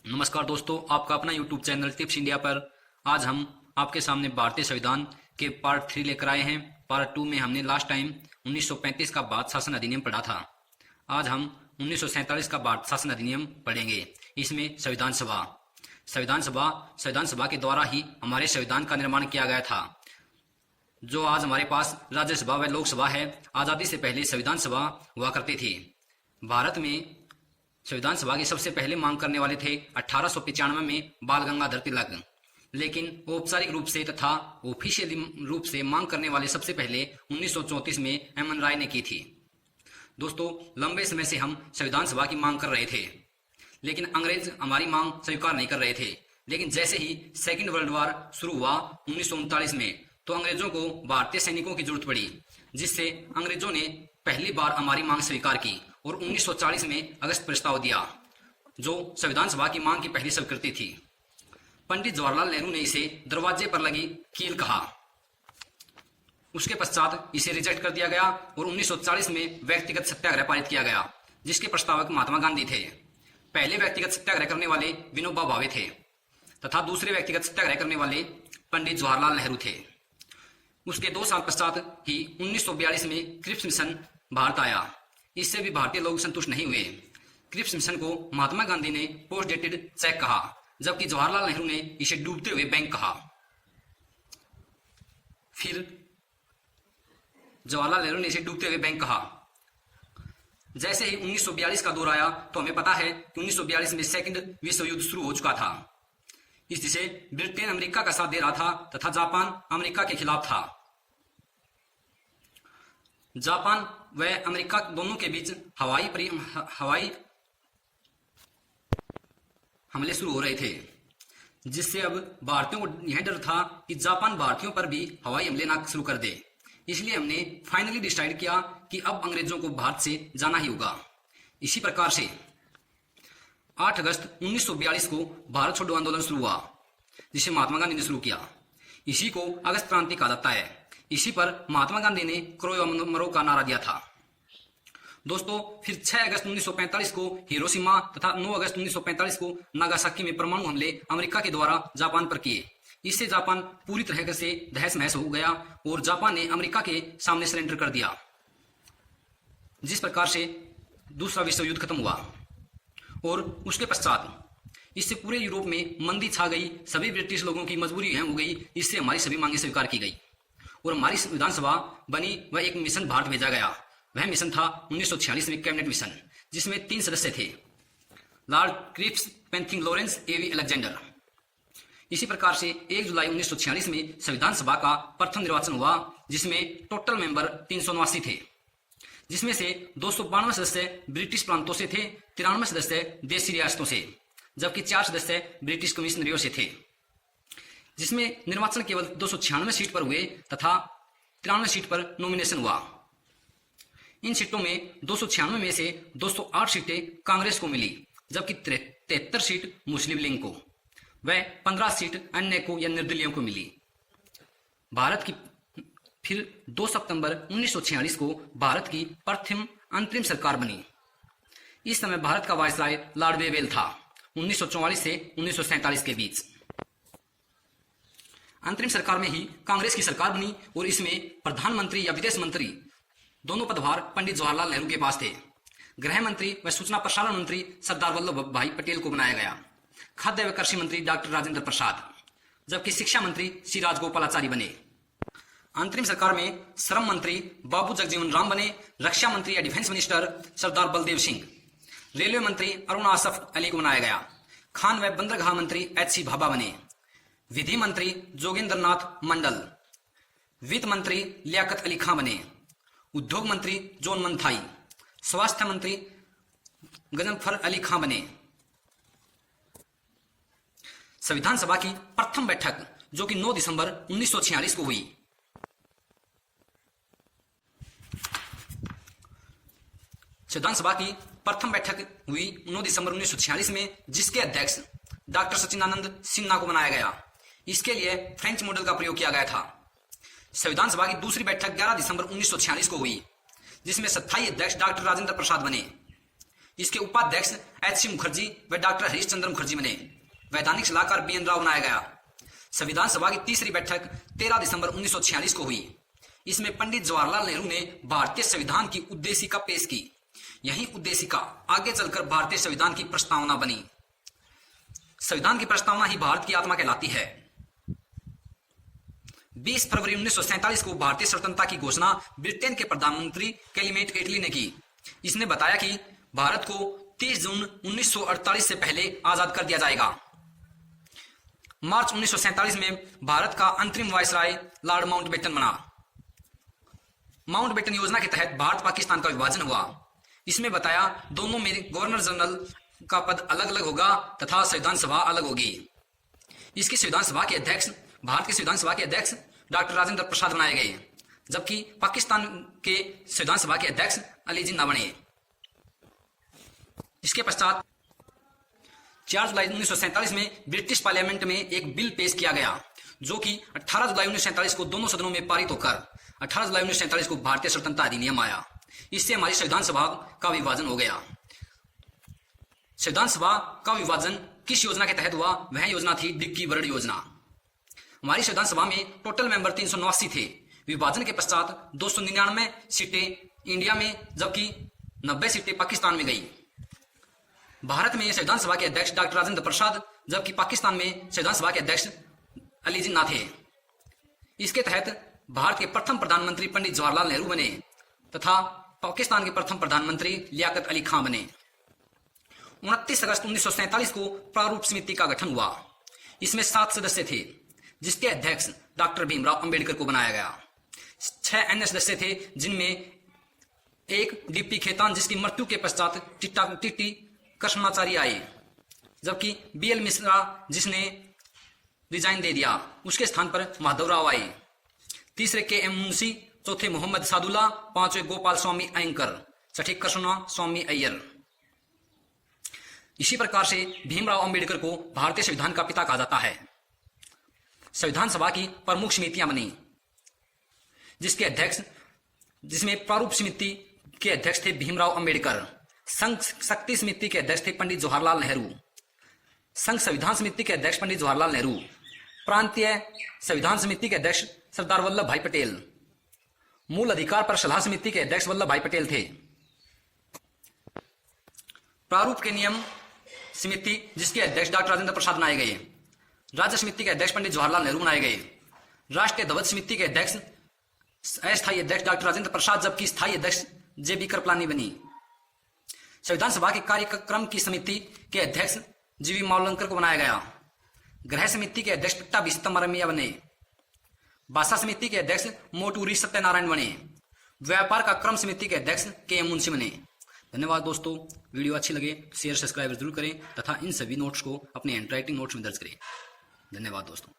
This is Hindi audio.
नमस्कार दोस्तों, आपका अपना यूट्यूब चैनल टिप्स इंडिया पर आज हम आपके सामने भारतीय संविधान के पार्ट 3 लेकर आए हैं। पार्ट 2 में हमने लास्ट टाइम 1935 का भारत शासन अधिनियम पढ़ा था। आज हम 1947 का भारत शासन अधिनियम पढ़ेंगे। इसमें संविधान सभा के द्वारा ही हमारे संविधान का निर्माण किया गया था। जो आज हमारे पास राज्यसभा व लोकसभा है, आजादी से पहले संविधान सभा हुआ करती थी। भारत में संविधान सभा की सबसे पहले मांग करने वाले थे 1895 में बाल गंगाधर तिलक, लेकिन औपचारिक रूप से तथा ऑफिशियली रूप से मांग करने वाले सबसे पहले 1934 में एम.एन. राय ने की थी। दोस्तों, लंबे समय से हम संविधान सभा की मांग कर रहे थे, लेकिन अंग्रेज हमारी मांग स्वीकार नहीं कर रहे थे। लेकिन जैसे ही सेकेंड वर्ल्ड वॉर शुरू हुआ 1939 में, तो अंग्रेजों को भारतीय सैनिकों की जरूरत पड़ी, जिससे अंग्रेजों ने पहली बार हमारी मांग स्वीकार की और 1940 में अगस्त प्रस्ताव दिया, जो संविधान सभा की मांग की पहली स्वीकृति थी। पंडित जवाहरलाल नेहरू ने इसे दरवाजे पर लगी कील कहा। उसके पश्चात इसे रिजेक्ट कर दिया गया और 1940 में व्यक्तिगत सत्याग्रह पारित किया गया, जिसके प्रस्तावक महात्मा गांधी थे। पहले व्यक्तिगत सत्याग्रह करने वाले विनोबा भावे थे तथा दूसरे व्यक्तिगत सत्याग्रह करने वाले पंडित जवाहरलाल नेहरू थे। उसके 2 साल पश्चात ही 1942 में क्रिप्स मिशन भारत आया। इससे भी भारतीय लोग संतुष्ट नहीं हुए। क्रिप्स मिशन को महात्मा गांधी ने पोस्ट डेटेड चेक कहा, जबकि जवाहरलाल नेहरू ने इसे डूबते हुए बैंक कहा। फिर जवाहरलाल नेहरू ने इसे डूबते हुए बैंक कहा। जैसे ही 1942 का दौर आया, तो हमें पता है कि 1942 में सेकंड विश्व युद्ध शुरू हो चुका था। इससे ब्रिटेन अमेरिका का साथ दे रहा था तथा जापान अमेरिका के खिलाफ था। जापान व अमेरिका दोनों के बीच हवाई हमले शुरू हो रहे थे, जिससे अब भारतीयों को यह डर था कि जापान भारतीयों पर भी हवाई हमले ना शुरू कर दे। इसलिए हमने फाइनली डिसाइड किया कि अब अंग्रेजों को भारत से जाना ही होगा। इसी प्रकार से 8 अगस्त 1942 को भारत छोड़ो आंदोलन शुरू हुआ, जिसे महात्मा गांधी ने शुरू किया। इसी को अगस्त क्रांति कहा जाता है। इसी पर महात्मा गांधी ने करो या मरो का नारा दिया था। दोस्तों, फिर 6 अगस्त 1945 को हिरोशिमा तथा 9 अगस्त 1945 को नागासाकी में परमाणु हमले अमेरिका के द्वारा जापान पर किए। इससे जापान पूरी तरह से तहस नहस हो गया और जापान ने अमेरिका के सामने सरेंडर कर दिया, जिस प्रकार से दूसरा विश्व युद्ध खत्म हुआ। और उसके पश्चात इससे पूरे यूरोप में मंदी छा गई। सभी ब्रिटिश लोगों की मजबूरी यह हो गई। इससे हमारी सभी मांगे स्वीकार की गई और हमारी संविधान सभा बनी व एक मिशन भारत भेजा गया। वह मिशन था 1946 में कैबिनेट मिशन, जिसमें 3 सदस्य थे, Lord Cripps, Pethick Lawrence, A V. Alexander. इसी प्रकार से 1 जुलाई 1946 में संविधान सभा का प्रथम निर्वाचन हुआ, जिसमें टोटल मेंबर 379 थे, जिसमें से 292 सदस्य ब्रिटिश प्रांतों से थे, 93 सदस्य देशी रियासतों से, जबकि 4 सदस्य ब्रिटिश कमिश्नरियों से थे। जिसमें निर्वाचन केवल 296 सीट पर हुए तथा 93 सीट पर नॉमिनेशन हुआ। इन सीटों में 296 में से 208 सीटें कांग्रेस को मिली, जबकि 73 सीट मुस्लिम लीग को व 15 सीट अन्य को या निर्दलीयों को मिली। भारत की फिर 2 सितंबर 1946 को भारत की प्रथम अंतरिम सरकार बनी। इस समय भारत का वायसराय लॉर्ड वेवेल था, 1944 से 1947 के बीच। अंतरिम सरकार में ही कांग्रेस की सरकार बनी और इसमें प्रधानमंत्री या विदेश मंत्री दोनों पदभार पंडित जवाहरलाल नेहरू के पास थे। गृह मंत्री व सूचना प्रसारण मंत्री सरदार वल्लभ भाई पटेल को बनाया गया। खाद्य व कृषि मंत्री डॉक्टर राजेंद्र प्रसाद, जबकि शिक्षा मंत्री श्री राजगोपालाचारी बने। अंतरिम सरकार में श्रम मंत्री बाबू जगजीवन राम बने। रक्षा मंत्री या डिफेंस मिनिस्टर सरदार बलदेव सिंह। रेलवे मंत्री अरुण आसफ अली को बनाया गया। खान व बंदरगाह मंत्री एच.सी. भाभा बने। विधि मंत्री जोगेंद्र नाथ मंडल। वित्त मंत्री लियाकत अली खां बने। उद्योग मंत्री जॉन मंथाई। स्वास्थ्य मंत्री गजनफर अली खां बने। संविधान सभा की प्रथम बैठक, जो कि 9 दिसंबर 1946 को हुई, संविधान सभा की प्रथम बैठक हुई 9 दिसंबर 1946 में, जिसके अध्यक्ष डॉक्टर सचिदानंद सिन्हा को बनाया गया। इसके लिए फ्रेंच मॉडल का प्रयोग किया गया था। संविधान सभा की दूसरी बैठक 11 दिसंबर 1946 को हुई, जिसमें स्थायी अध्यक्ष डॉक्टर राजेंद्र प्रसाद बने। इसके उपाध्यक्ष एच.सी. मुखर्जी व डॉक्टर हरीश चंद्र मुखर्जी बने। वैधानिक सलाहकार बी.एन. राव बनाया गया। संविधान सभा की तीसरी बैठक 13 दिसंबर 1946 को हुई। इसमें पंडित जवाहरलाल नेहरू ने भारतीय संविधान की उद्देशिका पेश की। यही उद्देशिका आगे चलकर भारतीय संविधान की प्रस्तावना बनी। संविधान की प्रस्तावना ही भारत की आत्मा कहलाती है। 20 फरवरी 1947 को भारतीय स्वतंत्रता की घोषणा ब्रिटेन के प्रधानमंत्री क्लेमेंट एटली ने की। इसने बताया कि भारत को 30 जून 1948 से पहले आजाद कर दिया जाएगा। मार्च 1947 में भारत का अंतरिम वायसराय लॉर्ड माउंटबेटन बना। माउंटबेटन योजना के तहत भारत पाकिस्तान का विभाजन हुआ। इसमें बताया दोनों में गवर्नर जनरल का पद अलग अलग होगा तथा संविधान सभा अलग होगी। इसकी संविधान सभा के अध्यक्ष भारत के संविधान सभा के अध्यक्ष डॉक्टर राजेंद्र प्रसाद बनाए गए, जबकि पाकिस्तान के संविधान सभा के अध्यक्ष अली जिन्ना बने। इसके पश्चात 4 जुलाई 1947 में ब्रिटिश पार्लियामेंट में एक बिल पेश किया गया, जो कि 18 जुलाई 1947 को दोनों सदनों में पारित होकर 18 जुलाई 1947 को भारतीय स्वतंत्रता अधिनियम आया। इससे हमारी संविधान सभा का विभाजन हो गया। संविधान सभा का विभाजन किस योजना के तहत हुआ? वह योजना थी डिक्की बर्ड योजना। हमारी संविधान सभा में टोटल मेंबर 389 थे। विभाजन के पश्चात 299 सीटें इंडिया में, जबकि 90 सीटें पाकिस्तान में गई। भारत में संविधान सभा के अध्यक्ष डॉक्टर राजेंद्र प्रसाद, जबकि पाकिस्तान में संविधान सभा के अध्यक्ष अली जिन्ना थे। इसके तहत भारत के प्रथम प्रधानमंत्री पंडित जवाहरलाल नेहरू बने तथा पाकिस्तान के प्रथम प्रधानमंत्री लियाकत अली खां बने। 29 अगस्त 1947 को प्रारूप समिति का गठन हुआ। इसमें 7 सदस्य थे, जिसके अध्यक्ष डॉक्टर भीमराव अंबेडकर को बनाया गया। 6 अन्य सदस्य थे, जिनमें एक डीपी खेतान, जिसकी मृत्यु के पश्चात टिट्टी कृष्णाचार्य आए, जबकि बी.एल. मिश्रा, जिसने रिजाइन दे दिया, उसके स्थान पर माधवराव आए। तीसरे के.एम. मुंशी, चौथे मोहम्मद सादुल्ला, पांचवें गोपाल स्वामी अयंकर, छठे कृष्णा स्वामी अय्यर। इसी प्रकार से भीमराव अंबेडकर को भारतीय संविधान का पिता कहा जाता है। संविधान सभा की प्रमुख समितियां बनी, जिसमें प्रारूप समिति के अध्यक्ष थे भीमराव अंबेडकर, संघ शक्ति समिति के अध्यक्ष थे पंडित जवाहरलाल नेहरू, संघ संविधान समिति के अध्यक्ष पंडित जवाहरलाल नेहरू, प्रांतीय संविधान समिति के अध्यक्ष सरदार वल्लभ भाई पटेल, मूल अधिकार पर सलाह समिति के अध्यक्ष वल्लभ भाई पटेल थे। प्रारूप के नियम समिति, जिसके अध्यक्ष डॉक्टर राजेंद्र प्रसाद बनाए गए। राज्य समिति के अध्यक्ष पंडित जवाहरलाल नेहरू बनाए गए। राष्ट्रीय ध्वज समिति के अध्यक्ष अस्थायी अध्यक्ष डॉक्टर राजेंद्र प्रसाद, जबकि स्थायी अध्यक्ष जे.बी. कृपलानी बनी। संविधान सभा के कार्यक्रम की समिति के अध्यक्ष जी.वी. मावलंकर को बनाया गया। गृह समिति के अध्यक्ष पट्टाभी सीतारामैया बने। भाषा समिति के अध्यक्ष मोटूरी सत्यनारायण बने। व्यापार का क्रम समिति के अध्यक्ष के.एम. मुंशी बने। धन्यवाद दोस्तों। वीडियो अच्छी लगे शेयर सब्सक्राइब जरूर करें तथा इन सभी नोट्स को अपने हैंडराइटिंग नोट्स में दर्ज करें। धन्यवाद दोस्तों।